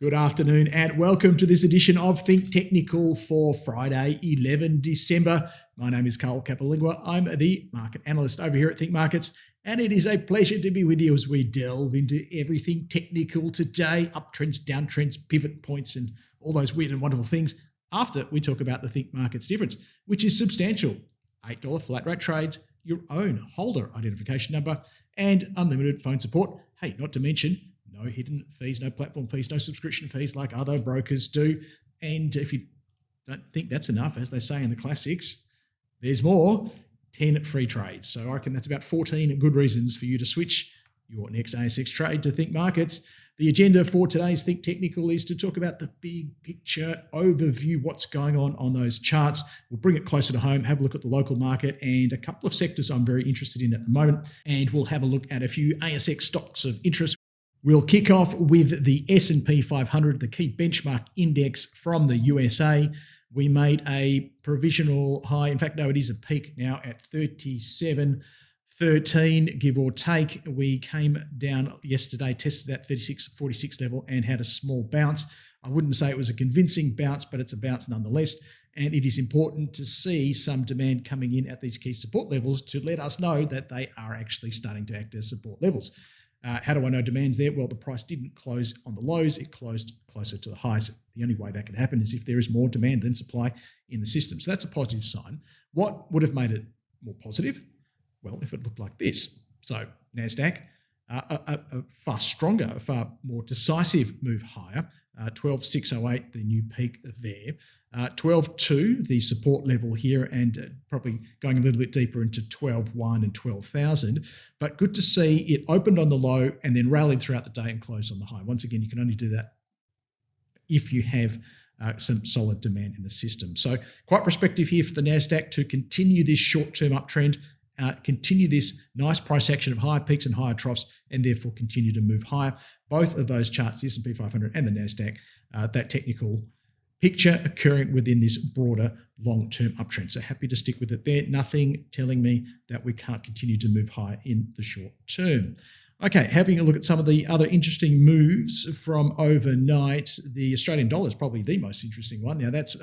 Good afternoon and welcome to this edition of Think Technical for Friday, 11 December. My name is Carl Capolingua. I'm the market analyst over here at ThinkMarkets, and it is a pleasure to be with you as we delve into everything technical today, uptrends, downtrends, pivot points, and all those weird and wonderful things after we talk about the ThinkMarkets Difference, which is substantial. $8 flat rate trades, your own holder identification number, and unlimited phone support. Hey, not to mention no hidden fees, no platform fees, no subscription fees like other brokers do. And if you don't think that's enough, as they say in the classics, there's more, 10 free trades. So I reckon that's about 14 good reasons for you to switch your next ASX trade to Think Markets. The agenda for today's Think Technical is to talk about the big picture overview, what's going on those charts. We'll bring it closer to home, have a look at the local market and a couple of sectors I'm very interested in at the moment. And we'll have a look at a few ASX stocks of interest. We'll kick off with the S&P 500, the key benchmark index from the USA. We made a provisional high. In fact, no, it is a peak now at 37.13, give or take. We came down yesterday, tested that 36.46 level and had a small bounce. I wouldn't say it was a convincing bounce, but it's a bounce nonetheless. And it is important to see some demand coming in at these key support levels to let us know that they are actually starting to act as support levels. How do I know demand's there? Well, the price didn't close on the lows. It closed closer to the highs. The only way that can happen is if there is more demand than supply in the system. So that's a positive sign. What would have made it more positive? Well, if it looked like this. So Nasdaq, a far stronger, a far more decisive move higher. 12,608, the new peak there. 12.2, the support level here, and probably going a little bit deeper into 12.1 and 12,000. But good to see it opened on the low and then rallied throughout the day and closed on the high. Once again, you can only do that if you have some solid demand in the system. So quite prospective here for the Nasdaq to continue this short-term uptrend, continue this nice price action of higher peaks and higher troughs, and therefore continue to move higher. Both of those charts, the S&P 500 and the Nasdaq, that technical picture occurring within this broader long-term uptrend. So happy to stick with it there. Nothing telling me that we can't continue to move higher in the short term. Okay, having a look at some of the other interesting moves from overnight. The Australian dollar is probably the most interesting one. Now that's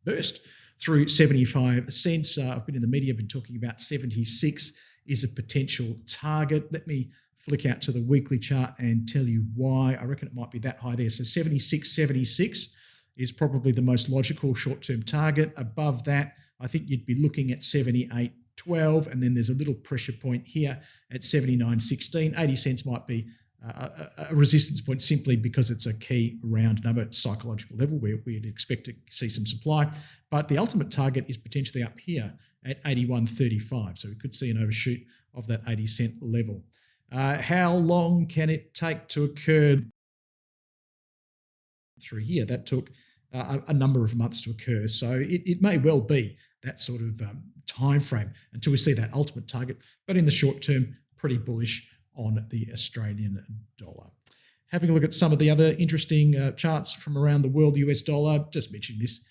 burst through 75 cents. I've been in the media, been talking about 76 is a potential target. Let me flick out to the weekly chart and tell you why. I reckon it might be that high there. So 76.76 is probably the most logical short-term target. Above that, I think you'd be looking at 78.12, and then there's a little pressure point here at 79.16. 80 cents might be a resistance point simply because it's a key round number, psychological level where we'd expect to see some supply. But the ultimate target is potentially up here at 81.35. So we could see an overshoot of that 80 cent level. How long can it take to occur through here? That took a number of months to occur. So it may well be that sort of time frame until we see that ultimate target. But in the short term, pretty bullish on the Australian dollar. Having a look at some of the other interesting charts from around the world, the US dollar, just mentioning this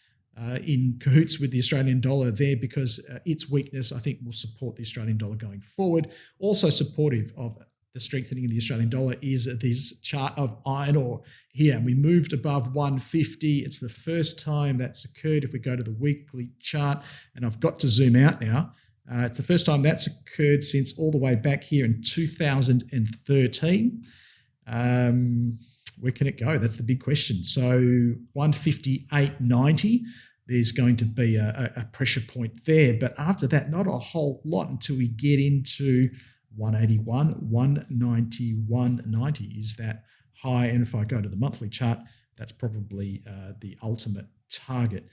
in cahoots with the Australian dollar there because its weakness, I think, will support the Australian dollar going forward. Also supportive of the strengthening of the Australian dollar is this chart of iron ore here. We moved above 150. It's the first time that's occurred if we go to the weekly chart, and I've got to zoom out now. It's the first time that's occurred since all the way back here in 2013. Where can it go? That's the big question. So 158.90, there's going to be a pressure point there. But after that, not a whole lot until we get into 181, 191.90 is that high. And if I go to the monthly chart, that's probably the ultimate target.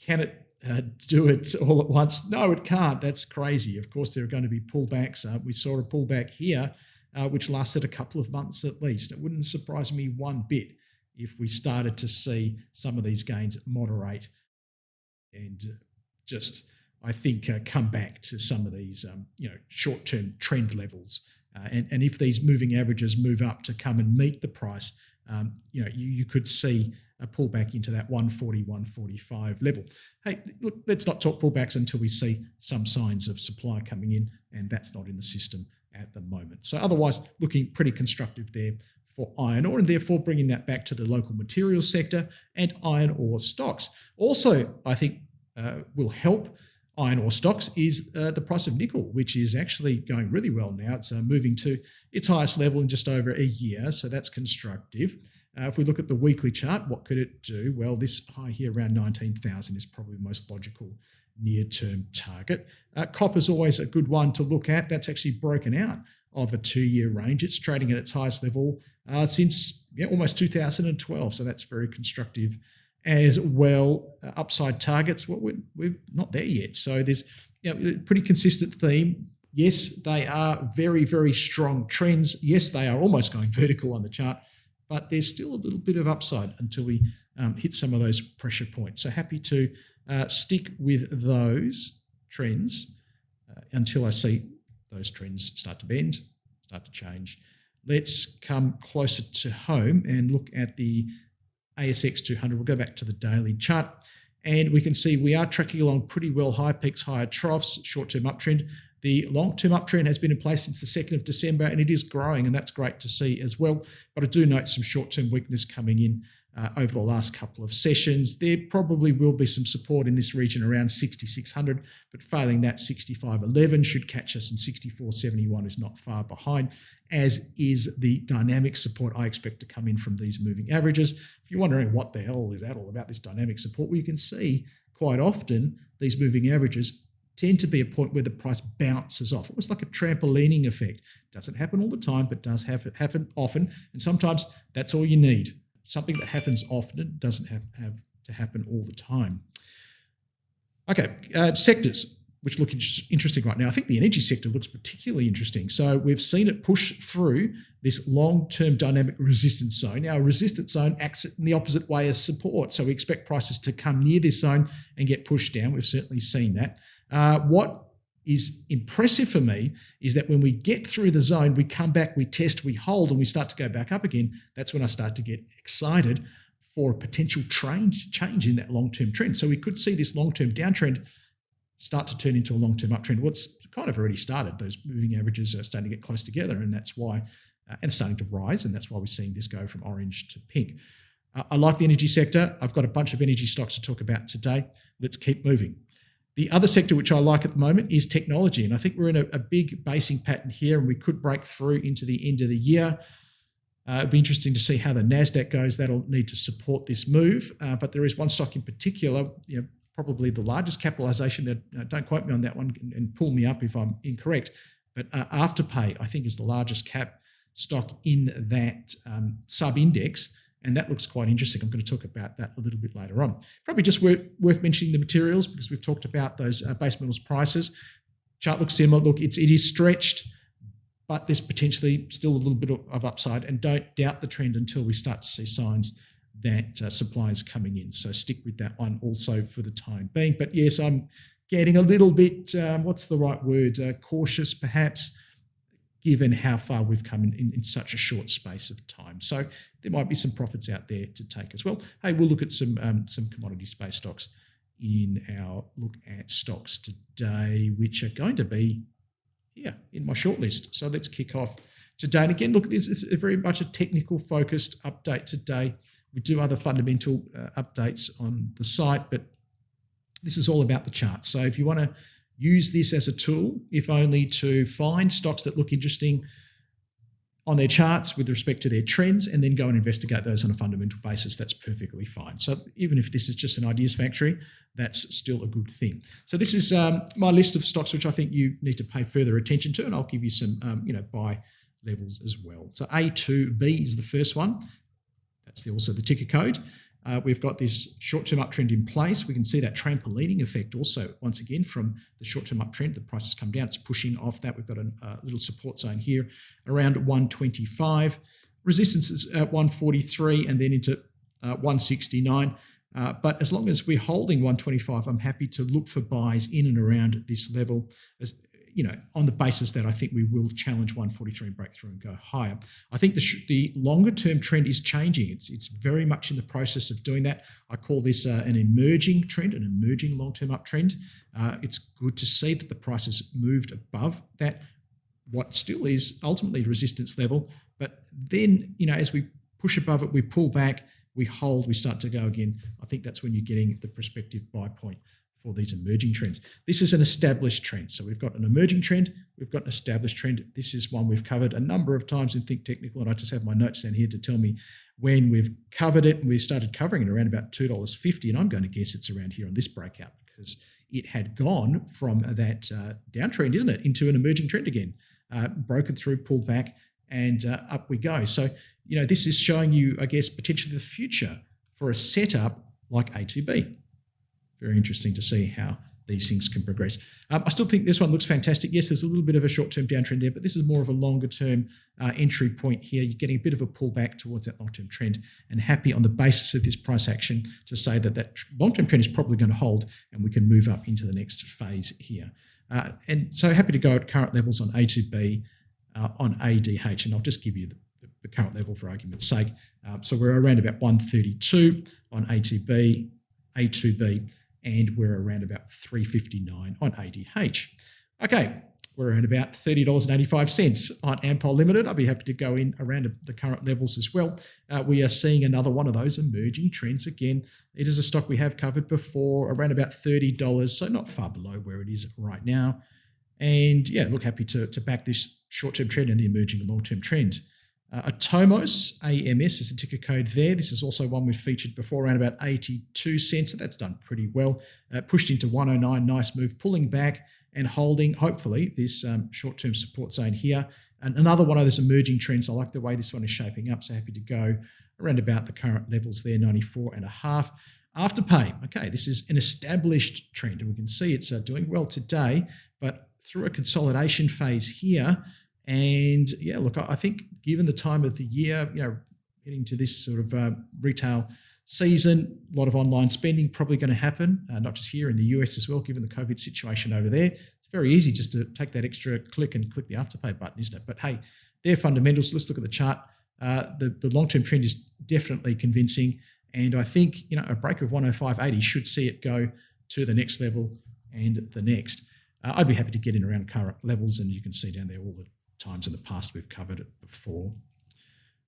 Can it do it all at once? No, it can't. That's crazy. Of course, there are going to be pullbacks. We saw a pullback here, which lasted a couple of months at least. It wouldn't surprise me one bit if we started to see some of these gains moderate and just, I think, come back to some of these, short-term trend levels. And if these moving averages move up to come and meet the price, you could see a pullback into that 140, 145 level. Hey, look, let's not talk pullbacks until we see some signs of supply coming in, and that's not in the system at the moment. So otherwise, looking pretty constructive there for iron ore, and therefore bringing that back to the local materials sector and iron ore stocks. Also, I think will help iron ore stocks is the price of nickel, which is actually going really well now. It's moving to its highest level in just over a year, so that's constructive. If we look at the weekly chart, what could it do? Well, this high here around 19,000 is probably the most logical near-term target. Copper's always a good one to look at. That's actually broken out of a 2-year range. It's trading at its highest level since almost 2012, so that's very constructive as well. Upside targets, well, we're not there yet. So there's a pretty consistent theme. Yes, they are very, very strong trends. Yes, they are almost going vertical on the chart, but there's still a little bit of upside until we hit some of those pressure points. So happy to stick with those trends until I see those trends start to bend, start to change. Let's come closer to home and look at the ASX 200. We'll go back to the daily chart, and we can see we are tracking along pretty well. High peaks, higher troughs, short-term uptrend. The long-term uptrend has been in place since the 2nd of December, and it is growing, and that's great to see as well. But I do note some short-term weakness coming in over the last couple of sessions. There probably will be some support in this region around 6,600, but failing that, 65.11 should catch us, and 64.71 is not far behind, as is the dynamic support I expect to come in from these moving averages. If you're wondering what the hell is that all about, this dynamic support, well, you can see quite often these moving averages tend to be a point where the price bounces off, almost like a trampolining effect. Doesn't happen all the time, but does happen often, and sometimes that's all you need. Something that happens often, it doesn't have to happen all the time. Okay, sectors which look interesting right now. I think the energy sector looks particularly interesting. So we've seen it push through this long-term dynamic resistance zone. Now, a resistance zone acts in the opposite way as support. So we expect prices to come near this zone and get pushed down. We've certainly seen that. What is impressive for me is that when we get through the zone, we come back, we test, we hold, and we start to go back up again. That's when I start to get excited for a potential change in that long-term trend. So we could see this long-term downtrend start to turn into a long-term uptrend. Well, it's kind of already started. Those moving averages are starting to get close together, and that's why, and starting to rise, and that's why we're seeing this go from orange to pink. I like the energy sector. I've got a bunch of energy stocks to talk about today. Let's keep moving. The other sector which I like at the moment is technology, and I think we're in a big basing pattern here, and we could break through into the end of the year. It'll be interesting to see how the Nasdaq goes. That'll need to support this move, but there is one stock in particular, probably the largest capitalization. Don't quote me on that one and pull me up if I'm incorrect, but Afterpay, I think, is the largest cap stock in that sub-index. And that looks quite interesting. I'm going to talk about that a little bit later on. Probably just worth mentioning the materials, because we've talked about those base metals prices. Chart looks similar. Look, it is stretched, but there's potentially still a little bit of upside. And don't doubt the trend until we start to see signs that supply is coming in. So stick with that one also for the time being. But yes, I'm getting a little bit, what's the right word, cautious perhaps, given how far we've come in such a short space of time. So there might be some profits out there to take as well. Hey, we'll look at some commodity space stocks in our look at stocks today, which are going to be here in my shortlist. So let's kick off today. And again, look, this is very much a technical focused update today. We do other fundamental updates on the site, but this is all about the chart. So if you want to use this as a tool, if only to find stocks that look interesting on their charts with respect to their trends, and then go and investigate those on a fundamental basis, that's perfectly fine. So even if this is just an ideas factory, that's still a good thing. So this is my list of stocks which I think you need to pay further attention to, and I'll give you some buy levels as well. So A2B is the first one. That's also the ticker code. We've got this short-term uptrend in place. We can see that trampolining effect also, once again, from the short-term uptrend. The price has come down. It's pushing off that. We've got a little support zone here around 125. Resistance is at 143 and then into 169. But as long as we're holding 125, I'm happy to look for buys in and around this level, as on the basis that I think we will challenge 143 and break through and go higher. I think the longer term trend is changing. It's very much in the process of doing that. I call this an emerging trend, an emerging long-term uptrend. It's good to see that the price has moved above that, what still is ultimately resistance level, But then, as we push above it, we pull back, we hold, we start to go again. I think that's when you're getting the prospective buy point for these emerging trends. This is an established trend. So we've got an emerging trend, we've got an established trend. This is one we've covered a number of times in ThinkTechnical, and I just have my notes down here to tell me when we've covered it, and we started covering it around about $2.50, and I'm going to guess it's around here on this breakout because it had gone from that downtrend, isn't it, into an emerging trend again, broken through, pulled back, and up we go. So, this is showing you, I guess, potentially the future for a setup like A2B. Very interesting to see how these things can progress. I still think this one looks fantastic. Yes, there's a little bit of a short-term downtrend there, but this is more of a longer-term entry point here. You're getting a bit of a pullback towards that long-term trend, and happy on the basis of this price action to say that that long-term trend is probably going to hold and we can move up into the next phase here. And so happy to go at current levels on A2B, on ADH, and I'll just give you the current level for argument's sake. So we're around about 132 on A2B, and we're around about 359 on ADH. Okay, we're around about $30.85 on Ampol Limited. I'll be happy to go in around the current levels as well. We are seeing another one of those emerging trends again. It is a stock we have covered before, around about $30, so not far below where it is right now. And yeah, look, happy to back this short-term trend and the emerging and long-term trend. Atomos, AMS is the ticker code there. This is also one we've featured before, around about 82 cents. So that's done pretty well. Pushed into 109, nice move, pulling back and holding, hopefully, this short-term support zone here. And another one of those emerging trends. I like the way this one is shaping up, so happy to go around about the current levels there, 94.5. Afterpay, okay, this is an established trend, and we can see it's doing well today, but through a consolidation phase here. And yeah, look, I think given the time of the year, getting to this sort of retail season, a lot of online spending probably going to happen, not just here in the US as well, given the COVID situation over there. It's very easy just to take that extra click and click the Afterpay button, isn't it? But hey, they're fundamentals. Let's look at the chart. The long-term trend is definitely convincing. And I think, a break of 105.80 should see it go to the next level and the next. I'd be happy to get in around current levels, and you can see down there all the times in the past we've covered it before.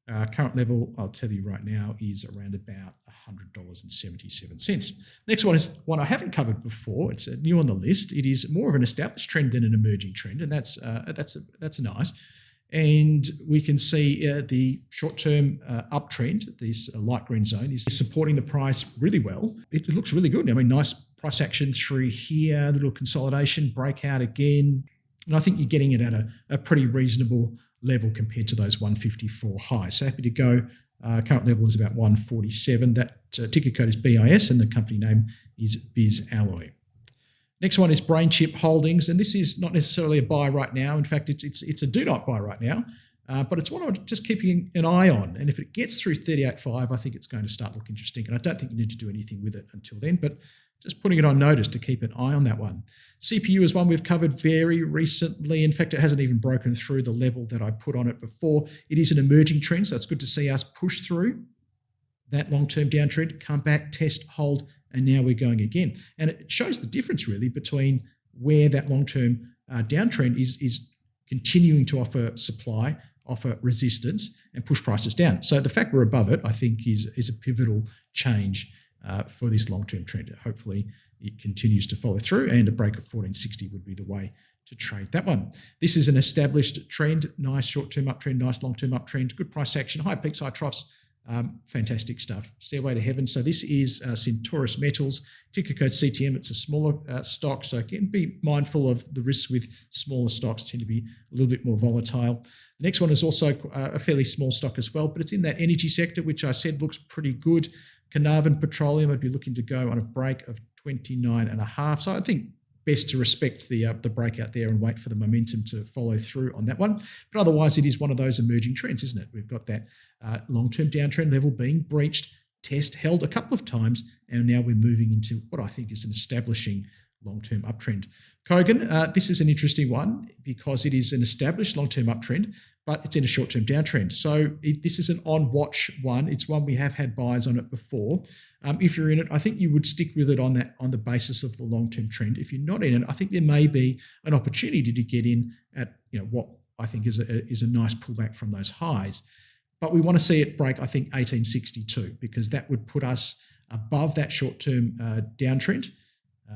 Current level, I'll tell you right now, is around about $100.77. Next one is one I haven't covered before. It's new on the list. It is more of an established trend than an emerging trend, and that's nice. And we can see the short-term uptrend, this light green zone, is supporting the price really well. It looks really good. I mean, nice price action through here, little consolidation, breakout again. And I think you're getting it at a pretty reasonable level compared to those 154 highs. So happy to go. Current level is about 147. That ticker code is BIS, and the company name is Bisalloy. Next one is Brainchip Holdings, and this is not necessarily a buy right now. In fact, it's a do not buy right now, but it's one I'm just keeping an eye on. And if it gets through 38.5, I think it's going to start looking interesting. And I don't think you need to do anything with it until then, but just putting it on notice to keep an eye on that one. CPU is one we've covered very recently. In fact, it hasn't even broken through the level that I put on it before. It is an emerging trend, so it's good to see us push through that long-term downtrend, come back, test, hold, and now we're going again. And it shows the difference really between where that long-term downtrend is continuing to offer supply, offer resistance, and push prices down. So the fact we're above it, I think, is a pivotal change for this long-term trend. Hopefully it continues to follow through, and a break of 1460 would be the way to trade that one. This is an established trend, nice short-term uptrend, nice long-term uptrend, good price action, high peaks, high troughs, fantastic stuff. Stairway to heaven. So this is Centaurus Metals, ticker code CTM. It's a smaller stock, so again, be mindful of the risks with smaller stocks, tend to be a little bit more volatile. The next one is also a fairly small stock as well, but it's in that energy sector, which I said looks pretty good. Carnarvon Petroleum, I'd be looking to go on a break of 29.5. So I think best to respect the breakout there and wait for the momentum to follow through on that one. But otherwise, it is one of those emerging trends, isn't it? We've got that long-term downtrend level being breached, test held a couple of times, and now we're moving into what I think is an establishing long-term uptrend. Kogan, this is an interesting one because it is an established long-term uptrend, but it's in a short-term downtrend. So this is an on-watch one. It's one we have had buys on it before. If you're in it, I think you would stick with it on the basis of the long-term trend. If you're not in it, I think there may be an opportunity to get in at what I think is a nice pullback from those highs. But we want to see it break, I think, 1862, because that would put us above that short-term downtrend,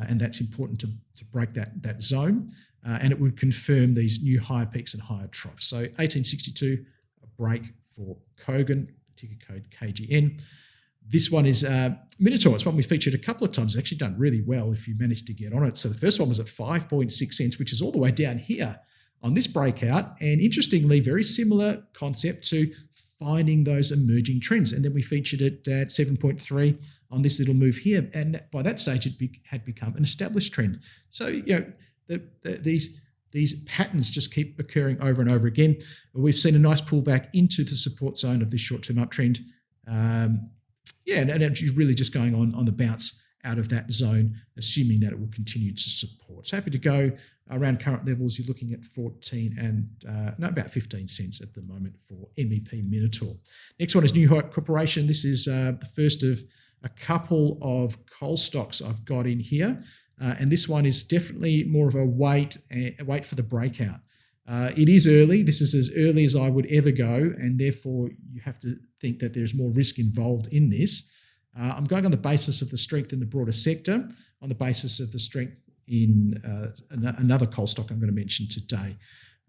and that's important to break that zone, and it would confirm these new higher peaks and higher troughs. So 1862, a break for Kogan, ticker code KGN. This one is Minotaur. It's one we featured a couple of times. It's actually done really well if you manage to get on it. So the first one was at 5.6 cents, which is all the way down here on this breakout. And interestingly, very similar concept to finding those emerging trends. And then we featured it at 7.3 on this little move here. And by that stage, it had become an established trend. So, these patterns just keep occurring over and over again. We've seen a nice pullback into the support zone of this short-term uptrend. And it's really just going on the bounce out of that zone, assuming that it will continue to support. So happy to go around current levels. You're looking at 14 and about 15 cents at the moment for MEP Minotaur. Next one is New Hope Corporation. This is the first of a couple of coal stocks I've got in here. And this one is definitely more of a wait for the breakout. It is early. This is as early as I would ever go, and therefore you have to think that there's more risk involved in this. I'm going on the basis of the strength in the broader sector, on the basis of the strength in another coal stock I'm going to mention today.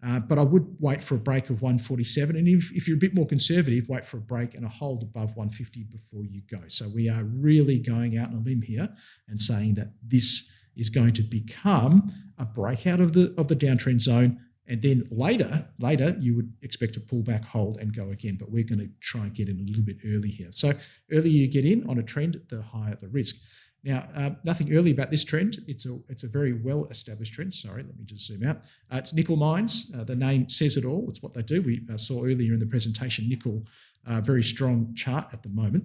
But I would wait for a break of 147, and if you're a bit more conservative, wait for a break and a hold above 150 before you go. So we are really going out on a limb here and saying that this is going to become a breakout of the downtrend zone, and then later you would expect a pullback, hold, and go again. But we're going to try and get in a little bit early here. So earlier you get in on a trend, the higher the risk. Now, nothing early about this trend. It's a very well-established trend. Sorry, let me just zoom out. It's nickel mines. The name says it all. It's what they do. We saw earlier in the presentation nickel, very strong chart at the moment.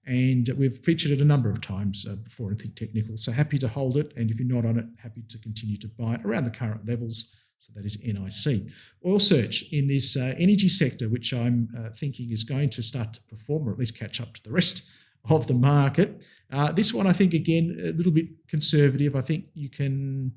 And we've featured it a number of times before in ThinkTechnical. So happy to hold it. And if you're not on it, happy to continue to buy it around the current levels. So that is NIC. Oil search in this energy sector, which I'm thinking is going to start to perform or at least catch up to the rest of the market. This one, I think, again, a little bit conservative. I think you can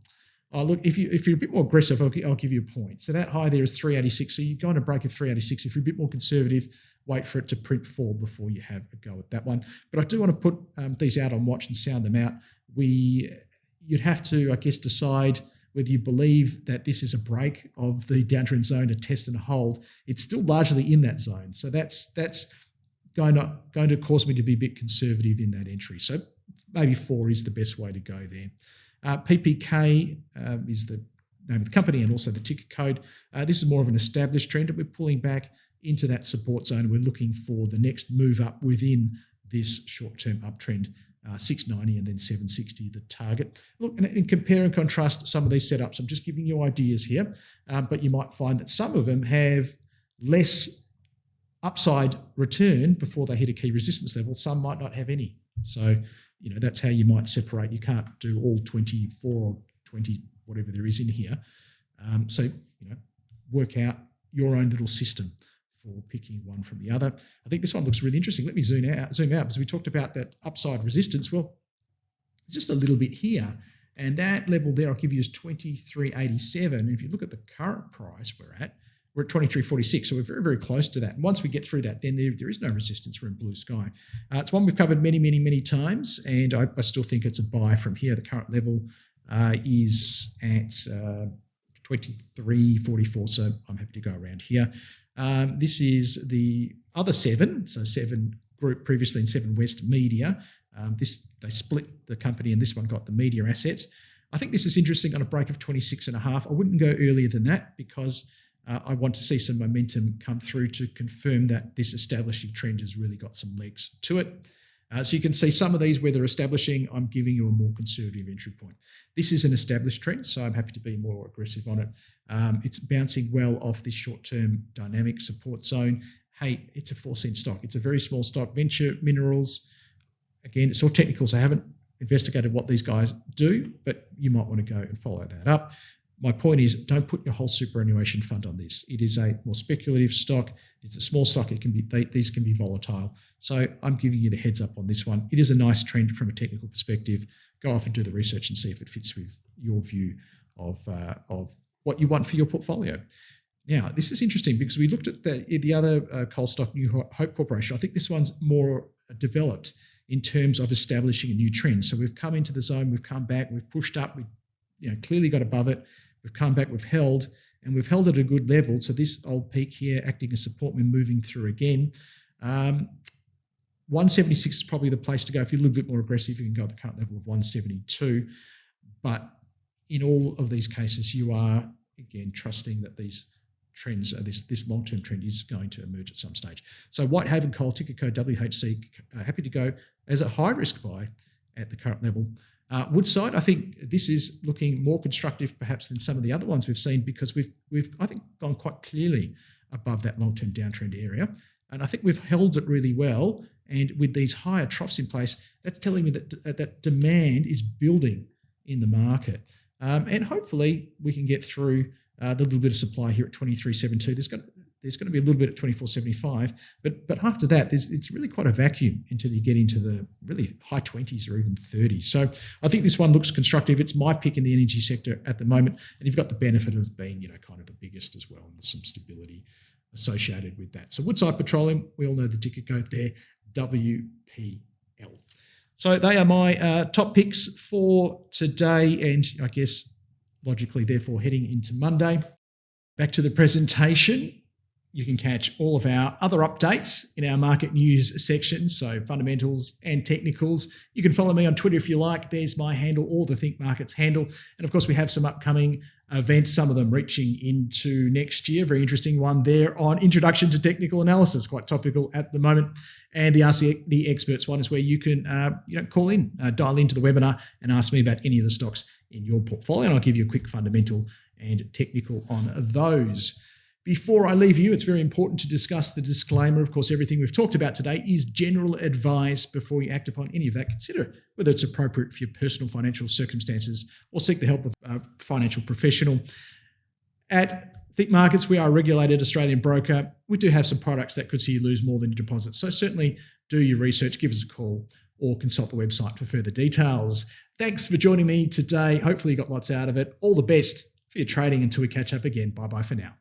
look, if you're a bit more aggressive, I'll give you a point. So that high there is 386. So you go on a break of 386. If you're a bit more conservative, wait for it to print 4 before you have a go at that one. But I do want to put these out on watch and sound them out. You'd have to, I guess, decide whether you believe that this is a break of the downtrend zone, a test and a hold. It's still largely in that zone. So that's going to cause me to be a bit conservative in that entry. So maybe 4 is the best way to go there. PPK is the name of the company and also the ticker code. This is more of an established trend, and we're pulling back into that support zone. We're looking for the next move up within this short-term uptrend, 690 and then 760, the target. Look, and compare and contrast some of these setups. I'm just giving you ideas here, but you might find that some of them have less upside return before they hit a key resistance level. Some might not have any. So, that's how you might separate. You can't do all 24 or 20, whatever there is in here. So, work out your own little system for picking one from the other. I think this one looks really interesting. Let me zoom out because we talked about that upside resistance. Well, just a little bit here. And that level there I'll give you is 23.87. And if you look at the current price we're at 23.46. So we're very, very close to that. And once we get through that, then there is no resistance. We're in blue sky. It's one we've covered many, many, many times. And I still think it's a buy from here. The current level is at 23.44. So I'm happy to go around here. This is the other 7. So 7 Group previously in 7 West Media. They split the company and this one got the media assets. I think this is interesting on a break of 26.5. I wouldn't go earlier than that because I want to see some momentum come through to confirm that this establishing trend has really got some legs to it. So you can see some of these where they're establishing, I'm giving you a more conservative entry point. This is an established trend, so I'm happy to be more aggressive on it. It's bouncing well off this short-term dynamic support zone. Hey, it's a 4-cent stock. It's a very small stock. Venture Minerals, again, it's all technical, so I haven't investigated what these guys do, but you might want to go and follow that up. My point is, don't put your whole superannuation fund on this. It is a more speculative stock. It's a small stock. These can be volatile. So I'm giving you the heads up on this one. It is a nice trend from a technical perspective. Go off and do the research and see if it fits with your view of what you want for your portfolio. Now, this is interesting because we looked at the other coal stock, New Hope Corporation. I think this one's more developed in terms of establishing a new trend. So we've come into the zone, we've come back, we've pushed up, we've clearly got above it, we've come back, we've held, and we've held at a good level. So this old peak here acting as support, we're moving through again. 176 is probably the place to go. If you're a little bit more aggressive, you can go at the current level of 172. But in all of these cases, you are, again, trusting that these trends, this long-term trend is going to emerge at some stage. So Whitehaven Coal, ticker code WHC, happy to go as a high-risk buy at the current level. Woodside, I think this is looking more constructive perhaps than some of the other ones we've seen because we've I think gone quite clearly above that long-term downtrend area, and I think we've held it really well. And with these higher troughs in place, that's telling me that demand is building in the market, and hopefully we can get through the little bit of supply here at 23.72. There's going to be a little bit at 24.75, but after that, it's really quite a vacuum until you get into the really high 20s or even 30s. So I think this one looks constructive. It's my pick in the energy sector at the moment, and you've got the benefit of being, kind of the biggest as well, and there's some stability associated with that. So Woodside Petroleum, we all know the ticker code there, WPL. So they are my top picks for today, and I guess logically, therefore, heading into Monday. Back to the presentation. You can catch all of our other updates in our market news section, so fundamentals and technicals. You can follow me on Twitter if you like. There's my handle or the ThinkMarkets handle. And of course, we have some upcoming events, some of them reaching into next year. Very interesting one there on Introduction to Technical Analysis, quite topical at the moment. And the Ask the Experts one is where you can call in, dial into the webinar and ask me about any of the stocks in your portfolio. And I'll give you a quick fundamental and technical on those. Before I leave you, it's very important to discuss the disclaimer. Of course, everything we've talked about today is general advice. Before you act upon any of that, consider whether it's appropriate for your personal financial circumstances or seek the help of a financial professional. At ThinkMarkets, we are a regulated Australian broker. We do have some products that could see you lose more than your deposits. So certainly do your research, give us a call, or consult the website for further details. Thanks for joining me today. Hopefully you got lots out of it. All the best for your trading until we catch up again. Bye-bye for now.